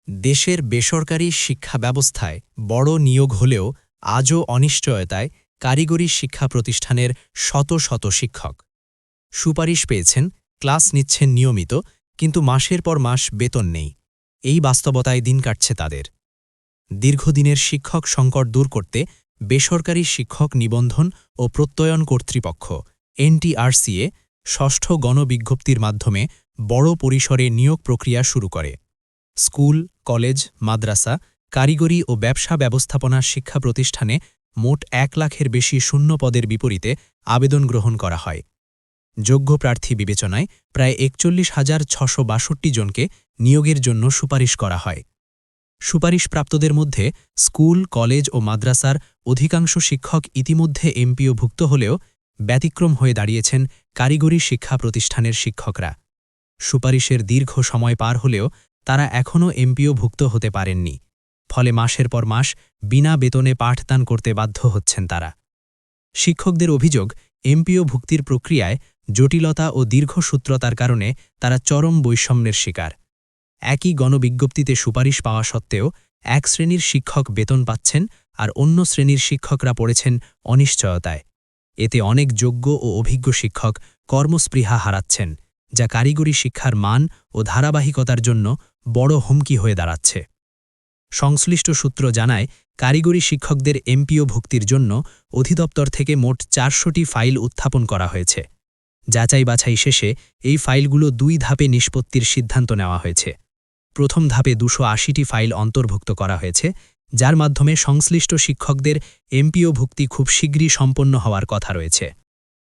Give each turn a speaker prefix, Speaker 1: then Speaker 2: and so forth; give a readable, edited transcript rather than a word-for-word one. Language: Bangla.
Speaker 1: দেশের বেসরকারি শিক্ষা ব্যবস্থায় বড় নিয়োগ হলেও আজও অনিশ্চয়তায় কারিগরি শিক্ষা প্রতিষ্ঠানের শত শত শিক্ষক সুপারিশ পেয়েছেন, ক্লাস নিচ্ছেন নিয়মিত, কিন্তু মাসের পর মাস বেতন নেই। এই বাস্তবতায় দিন কাটছে তাদের। দীর্ঘদিনের শিক্ষক সংকট দূর করতে বেসরকারি শিক্ষক নিবন্ধন ও প্রত্যয়ন কর্তৃপক্ষ এনটিআরসিএ ষষ্ঠ গণবিজ্ঞপ্তির মাধ্যমে বড় পরিসরে নিয়োগ প্রক্রিয়া শুরু করে। স্কুল, কলেজ, মাদ্রাসা, কারিগরি ও ব্যবসা ব্যবস্থাপনা শিক্ষা প্রতিষ্ঠানে মোট ১ লাখের বেশি শূন্য পদের বিপরীতে আবেদন গ্রহণ করা হয়। যোগ্য প্রার্থী বিবেচনায় প্রায় ৪১,৬৬২ জনকে নিয়োগের জন্য সুপারিশ করা হয়। সুপারিশপ্রাপ্তদের মধ্যে স্কুল, কলেজ ও মাদ্রাসার অধিকাংশ শিক্ষক ইতিমধ্যে এমপিওভুক্ত হলেও ব্যতিক্রম হয়ে দাঁড়িয়েছেন কারিগরি শিক্ষা প্রতিষ্ঠানের শিক্ষকরা। সুপারিশের দীর্ঘ সময় পার হলেও তারা এখনও এমপিওভুক্ত হতে পারেননি। ফলে মাসের পর মাস বিনা বেতনে পাঠদান করতে বাধ্য হচ্ছেন তারা। শিক্ষকদের অভিযোগ, এমপিওভুক্তির প্রক্রিয়ায় জটিলতা ও দীর্ঘসূত্রতার কারণে তারা চরম বৈষম্যের শিকার। একই গণবিজ্ঞপ্তিতে সুপারিশ পাওয়া সত্ত্বেও এক শ্রেণীর শিক্ষক বেতন পাচ্ছেন আর অন্য শ্রেণীর শিক্ষকরা পড়েছেন অনিশ্চয়তায়। এতে অনেক যোগ্য ও অভিজ্ঞ শিক্ষক কর্মস্পৃহা হারাচ্ছেন, যা কারিগরি শিক্ষার মান ও ধারাবাহিকতার জন্য বড় হুমকি হয়ে দাঁড়াচ্ছে। সংশ্লিষ্ট সূত্র জানায়, কারিগরি শিক্ষকদের এমপিওভুক্তির জন্য অধিদপ্তর থেকে মোট ৪০০টি ফাইল উত্থাপন করা হয়েছে। যাচাই বাছাই শেষে এই ফাইলগুলো ২ ধাপে নিষ্পত্তির সিদ্ধান্ত নেওয়া হয়েছে। প্রথম ধাপে ২৮০টি ফাইল অন্তর্ভুক্ত করা হয়েছে, যার মাধ্যমে সংশ্লিষ্ট শিক্ষকদের এমপিওভুক্তি খুব শীঘ্রই সম্পন্ন হওয়ার কথা রয়েছে।